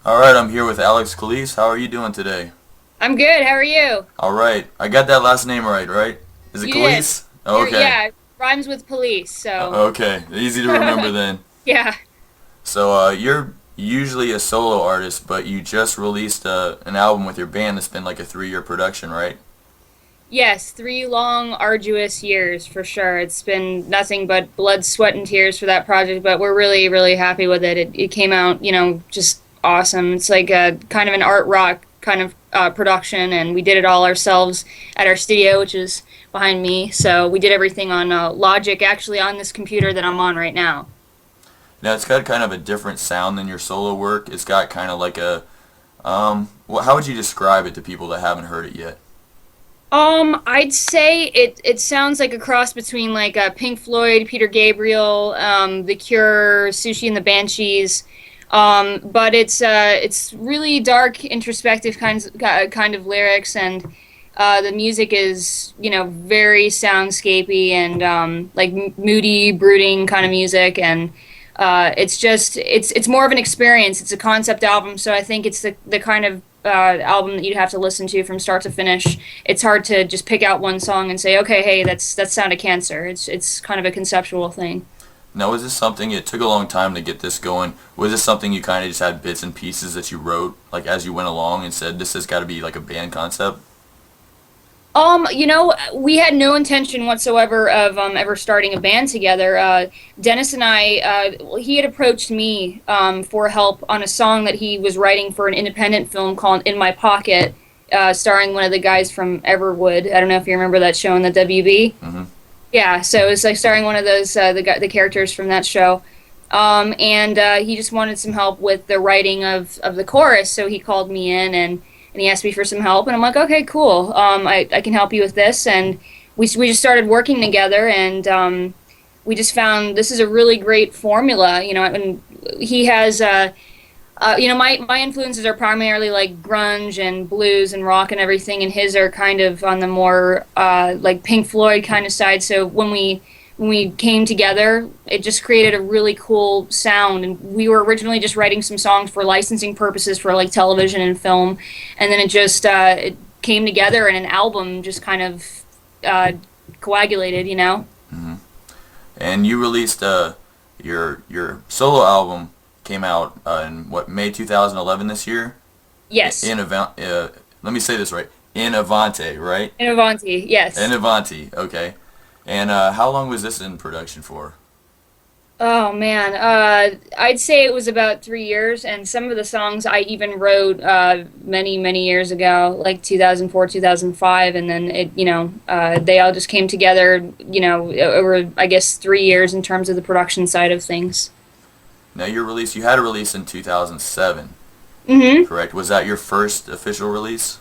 Alright, I'm here with Alexx Calise. How are you doing today? I'm good. How are you? Alright, I got that last name right? Is it You did. Calise? Okay. Yeah, rhymes with police. So, Okay, easy to remember then. yeah. So, you're usually a solo artist, but you just released an album with your band that's been like a 3-year production, right? Yes, 3 long, arduous years for sure. It's been nothing but blood, sweat, and tears for that project, but we're really, really happy with it. It came out, just awesome. It's like a kind of an art rock kind of production, and we did it all ourselves at our studio, which is behind me. So we did everything on Logic, actually on this computer that I'm on right now. Now, it's got kind of a different sound than your solo work. It's got kind of like a, how would you describe it to people that haven't heard it yet? I'd say it sounds like a cross between like Pink Floyd, Peter Gabriel, The Cure, Sushi and the Banshees. But it's really dark, introspective kind of lyrics, and the music is very soundscapey and like moody, brooding kind of music, and it's more of an experience. It's a concept album, so I think it's the kind of album that you'd have to listen to from start to finish. It's hard to just pick out one song and say, okay, hey, that's Sound of Cancer. It's kind of a conceptual thing. Now, was this something, it took a long time to get this going. Was this something you kind of just had bits and pieces that you wrote, like as you went along and said, this has got to be like a band concept? We had no intention whatsoever of ever starting a band together. Dennis and I, well, he had approached me for help on a song that he was writing for an independent film called In My Pocket, starring one of the guys from Everwood. I don't know if you remember that show on the WB. Hmm. Yeah, so it was like starring one of those the characters from that show. And he just wanted some help with the writing of the chorus, so he called me in and he asked me for some help, and I'm like, okay, cool. I can help you with this, and we just started working together, and we just found this is a really great formula, and he has. My influences are primarily like grunge and blues and rock and everything, and his are kind of on the more like Pink Floyd kind of side. So when we came together, it just created a really cool sound. And we were originally just writing some songs for licensing purposes for like television and film, and then it came together, and an album just kind of uh, coagulated. Hmm. And you released your solo album came out in what, May 2011 this year? Yes, Let me say this right. In Avante, right? in Avanti. In Yes. Avanti, okay. And how long was this in production for? Oh man, I'd say it was about 3 years, and some of the songs I even wrote many, many years ago, like 2004, 2005, and then they all just came together, over I guess 3 years in terms of the production side of things. Now you had a release in 2007, Mm-hmm. correct? Was that your first official release?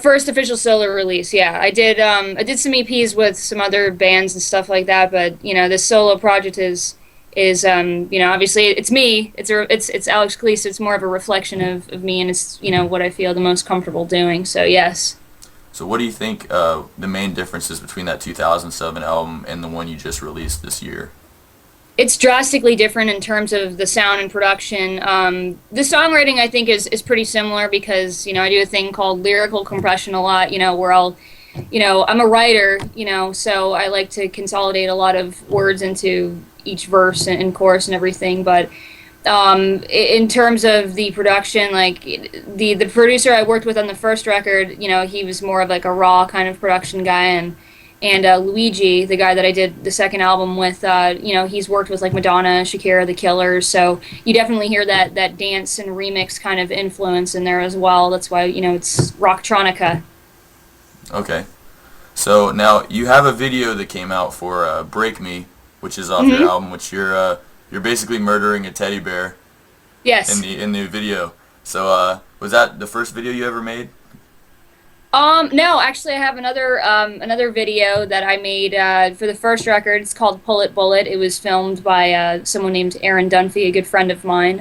First official solo release, yeah. I did some EPs with some other bands and stuff like that, but this solo project is obviously it's me. It's Alexx Calise. It's more of a reflection of me, and it's what I feel the most comfortable doing. So yes. So what do you think the main differences between that 2007 album and the one you just released this year? It's drastically different in terms of the sound and production. The songwriting, I think, is pretty similar because I do a thing called lyrical compression a lot. Where I'm a writer. So I like to consolidate a lot of words into each verse and chorus and everything. But in terms of the production, like the producer I worked with on the first record, he was more of like a raw kind of production guy, and Luigi, the guy that I did the second album with, he's worked with like Madonna, Shakira, The Killers. So you definitely hear that dance and remix kind of influence in there as well. That's why it's rocktronica. Okay. So now you have a video that came out for "Break Me," which is off your Hmm. album, which you're basically murdering a teddy bear in Yes. the video. So was that the first video you ever made? No, actually, I have another video that I made for the first record. It's called "Pull It Bullet." It was filmed by someone named Aaron Dunphy, a good friend of mine.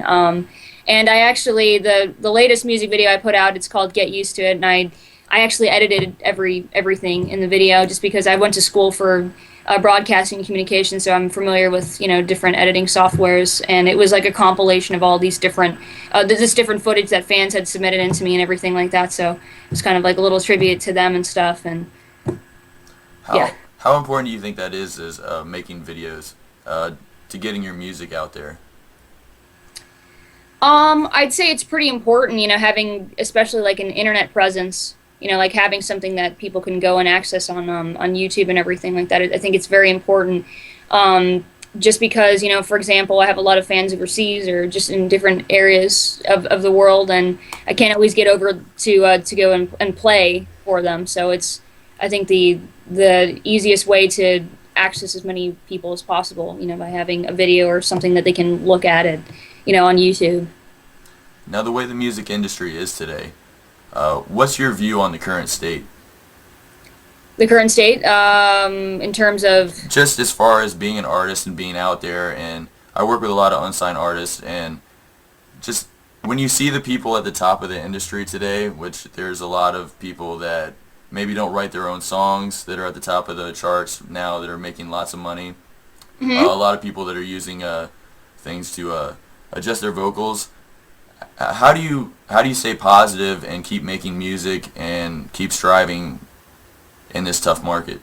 And I actually the latest music video I put out. It's called "Get Used to It," and I actually edited everything in the video just because I went to school for broadcasting communication, so I'm familiar with different editing softwares, and it was like a compilation of all these different this different footage that fans had submitted into me and everything like that. So it's kind of like a little tribute to them and stuff, and yeah. How important do you think that is making videos to getting your music out there? I'd say it's pretty important, having especially like an internet presence, like having something that people can go and access on YouTube and everything like that. I think it's very important. Just because, for example, I have a lot of fans overseas or just in different areas of the world, and I can't always get over to go and play for them. So it's, I think the easiest way to access as many people as possible, by having a video or something that they can look at it, on YouTube. Now, the way the music industry is today, what's your view on the current state? The current state, in terms of Just as far as being an artist and being out there, and I work with a lot of unsigned artists, and just when you see the people at the top of the industry today, which there's a lot of people that maybe don't write their own songs that are at the top of the charts now that are making lots of money. A lot of people that are using things to adjust their vocals. How do you stay positive and keep making music and keep striving in this tough market?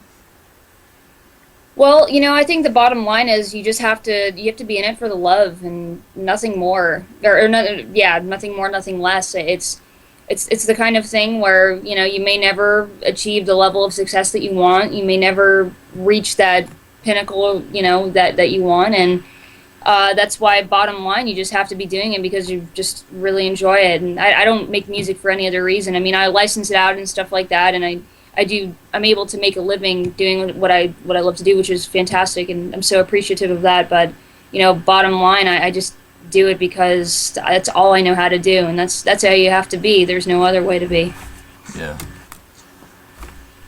Well, I think the bottom line is you have to be in it for the love and nothing more, or nothing more, nothing less. It's the kind of thing where you may never achieve the level of success that you want. You may never reach that pinnacle, that you want, and that's why, bottom line, you just have to be doing it because you just really enjoy it. And I don't make music for any other reason. I mean, I license it out and stuff like that, and I'm able to make a living doing what I love to do, which is fantastic, and I'm so appreciative of that. But bottom line, I just do it because that's all I know how to do, and that's how you have to be. There's no other way to be. Yeah.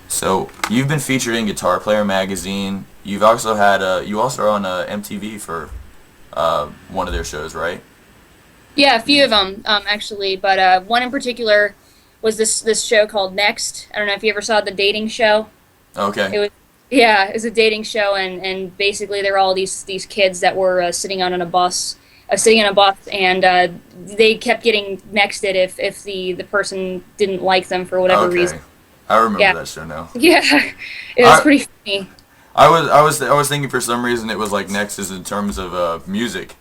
So you've been featured in Guitar Player magazine. You've also had you also are on MTV for one of their shows, right? Yeah, a few of them actually, but one in particular was this show called Next. I don't know if you ever saw the dating show. Okay. It was a dating show, and basically there were all these kids that were sitting on a bus, and they kept getting nexted if the person didn't like them for whatever reason. I remember that show now. Yeah, it was pretty funny. I was thinking for some reason it was like Next is in terms of music,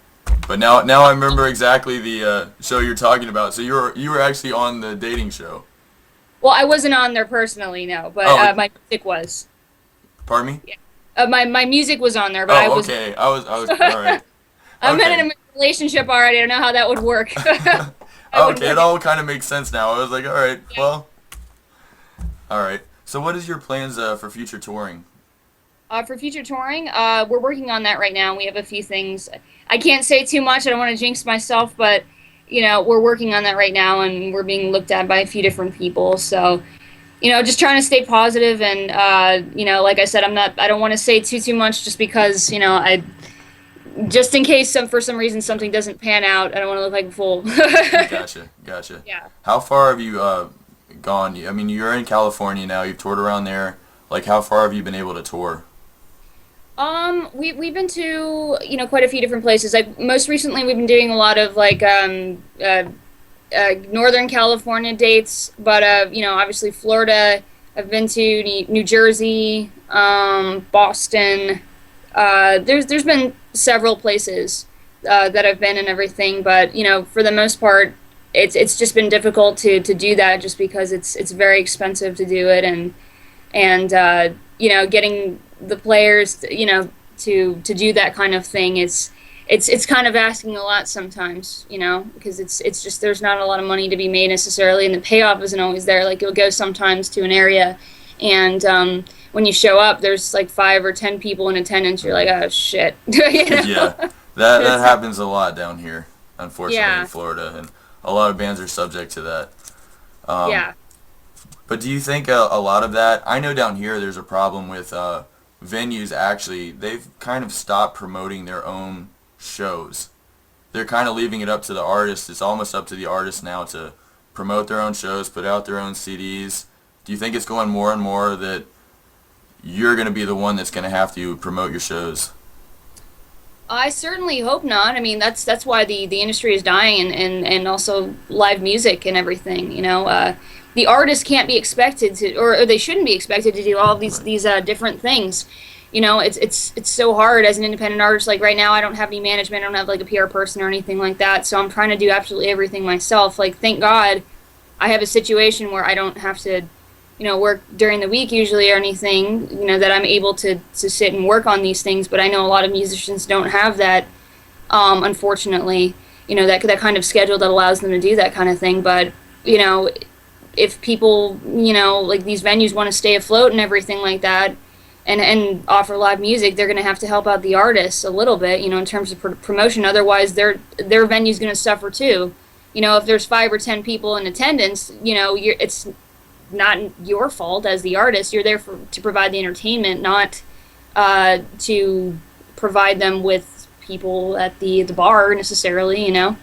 but now I remember exactly the show you're talking about. So you were actually on the dating show. Well, I wasn't on there personally, no, but my music was. Pardon me? Yeah. My music was on there, but I was. Okay. I was all right. I'm in a relationship already. I don't know how that would work. Okay, it all kind of makes sense now. I was like, all right, well, all right. So what is your plans for future touring? For future touring, we're working on that right now. We have a few things. I can't say too much. I don't want to jinx myself, but we're working on that right now, and we're being looked at by a few different people. So, just trying to stay positive, and like I said, I don't want to say too much, just because just in case for some reason something doesn't pan out, I don't want to look like a fool. Gotcha. Yeah. How far have you gone? I mean, you're in California now. You've toured around there. Like, how far have you been able to tour? We've been to quite a few different places. Like, most recently, we've been doing a lot of like Northern California dates, but obviously Florida. I've been to New Jersey, Boston. There's been several places that I've been and everything, but for the most part, it's just been difficult to do that, just because it's very expensive to do it, and getting the players to do that kind of thing, it's kind of asking a lot sometimes, because it's just, there's not a lot of money to be made necessarily, and the payoff isn't always there. Like, you'll go sometimes to an area, and when you show up, there's like 5 or 10 people in attendance. You're like, oh shit. Yeah, that happens a lot down here, unfortunately, in Florida, and a lot of bands are subject to that. Yeah. But do you think a lot of that, I know down here there's a problem with venues, actually, they've kind of stopped promoting their own shows. They're kind of leaving it up to the artists. It's almost up to the artists now to promote their own shows, put out their own CDs. Do you think it's going more and more that you're going to be the one that's going to have to promote your shows. I certainly hope not. I mean, that's why the industry is dying, and also live music and everything. The artists can't be expected to, or they shouldn't be expected to do all of these different things. It's so hard as an independent artist. Like right now, I don't have any management. I don't have like a PR person or anything like that. So I'm trying to do absolutely everything myself. Like, thank God, I have a situation where I don't have to, work during the week usually or anything, that I'm able to sit and work on these things. But I know a lot of musicians don't have that, unfortunately, that kind of schedule that allows them to do that kind of thing. But, if people, like these venues want to stay afloat and everything like that and offer live music, they're going to have to help out the artists a little bit, in terms of promotion. Otherwise, their venue's going to suffer too. If there's 5 or 10 people in attendance, it's not your fault as the artist. You're there to provide the entertainment, not to provide them with people at the bar necessarily. Mm.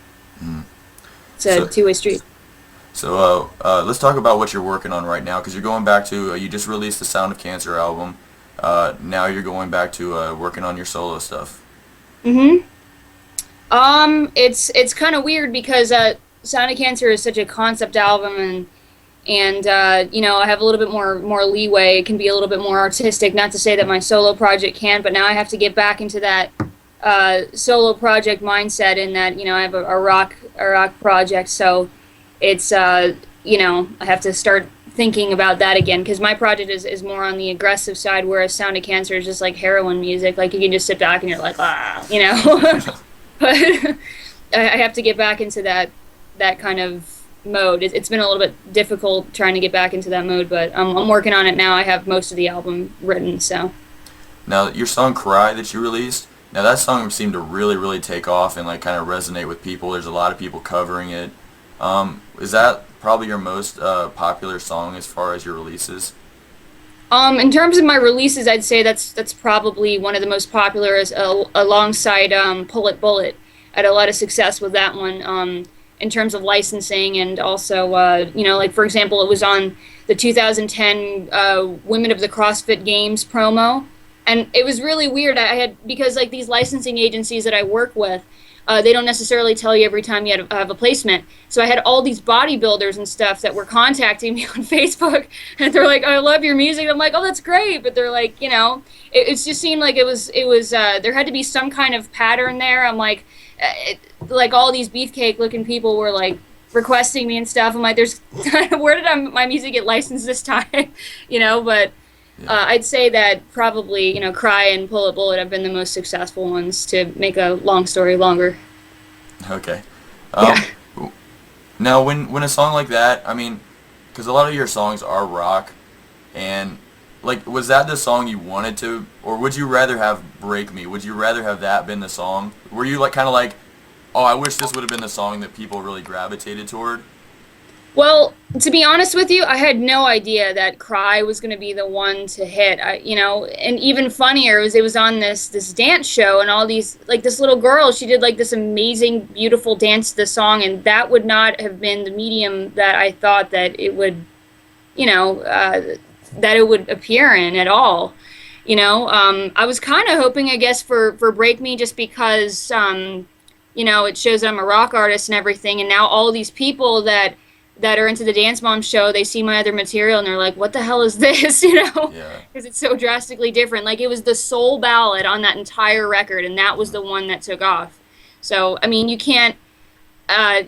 It's a two-way street. So let's talk about what you're working on right now, because you're going back to you just released the Sound of Cancer album. Now you're going back to working on your solo stuff. Mm-hmm. It's kind of weird because Sound of Cancer is such a concept album, and I have a little bit more leeway. It can be a little bit more artistic. Not to say that my solo project can't, but now I have to get back into that solo project mindset. In that, I have a rock project, so it's I have to start thinking about that again, because my project is more on the aggressive side, whereas Sound of Cancer is just like heroin music. Like, you can just sit back and you're like, But I have to get back into that kind of mode. It's been a little bit difficult trying to get back into that mode, but I'm working on it now. I have most of the album written, so. Now, your song Cry that you released, now that song seemed to really, really take off and like kind of resonate with people. There's a lot of people covering it. Is that probably your most popular song as far as your releases? In terms of my releases, I'd say that's probably one of the most popular, alongside Pull It Bullet. I had a lot of success with that one. In terms of licensing, and also, like, for example, it was on the 2010 Women of the CrossFit Games promo, and it was really weird. Because like these licensing agencies that I work with, they don't necessarily tell you every time you have a placement. So I had all these bodybuilders and stuff that were contacting me on Facebook, and they're like, "I love your music." I'm like, "Oh, that's great," but they're like, it just seemed like it was there had to be some kind of pattern there. I'm like, like all these beefcake-looking people were like requesting me and stuff. I'm like, where did my music get licensed this time? But I'd say that probably, Cry and Pull It Bullet have been the most successful ones, to make a long story longer. Okay. Yeah. Now, when a song like that, I mean, because a lot of your songs are rock, and like, was that the song you wanted to, or would you rather have Break Me? Would you rather have that been the song? Were you like kind of like, oh, I wish this would have been the song that people really gravitated toward? Well, to be honest with you, I had no idea that Cry was going to be the one to hit. And even funnier was it was on this dance show, and all these, like, this little girl, she did like this amazing, beautiful dance to the song, and that would not have been the medium that I thought that it would, that it would appear in at all. I was kind of hoping, I guess, for Break Me, just because, it shows that I'm a rock artist and everything, and now all these people that are into the Dance Mom show, they see my other material and they're like, what the hell is this, Because it's so drastically different. Like, it was the sole ballad on that entire record, and that was the one that took off. So, I mean, you can't,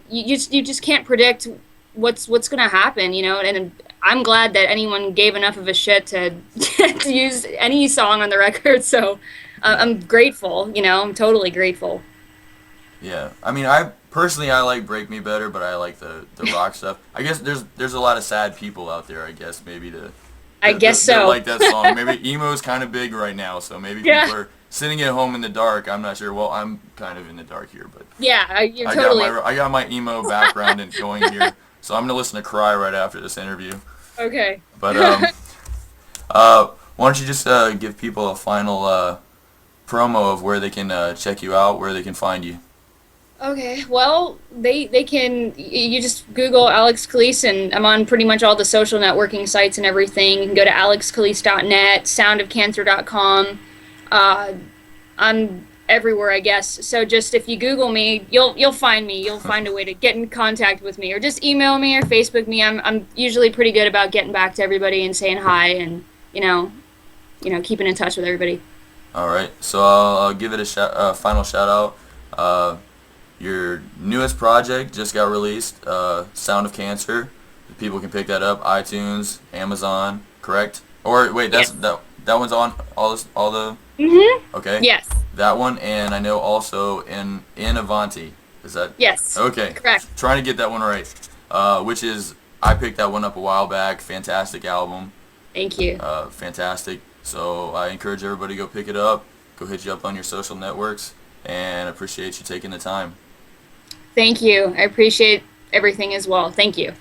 you just can't predict what's going to happen, and I'm glad that anyone gave enough of a shit to use any song on the record, so I'm grateful, I'm totally grateful. Yeah, I mean, I like Break Me better, but I like the rock stuff. I guess there's a lot of sad people out there, I guess, maybe that like that song. Maybe emo's kind of big right now, so maybe people are sitting at home in the dark. I'm not sure. Well, I'm kind of in the dark here, but yeah, you're totally. I got my emo background and going here, so I'm gonna listen to Cry right after this interview. Okay. But why don't you just give people a final promo of where they can check you out, where they can find you? Okay, well, they can. You just Google Alexx Calise, and I'm on pretty much all the social networking sites and everything. You can go to alexxcalise.net, soundofcancer.com. Uh, I'm everywhere, I guess. So just if you Google me, you'll find me. You'll find a way to get in contact with me, or just email me or Facebook me. I'm usually pretty good about getting back to everybody and saying hi, and keeping in touch with everybody. All right, so I'll give it a final shout out. Your newest project just got released, Sound of Cancer. People can pick that up, iTunes, Amazon, correct? Or wait, Yes. that one's on all the Mhm. okay. Yes. That one, and I know also in Avanti. Is that Yes. okay? Correct. Trying to get that one right. Which is I picked that one up a while back. Fantastic album. Thank you. Fantastic. So I encourage everybody to go pick it up. Go hit you up on your social networks, and appreciate you taking the time. Thank you. I appreciate everything as well. Thank you.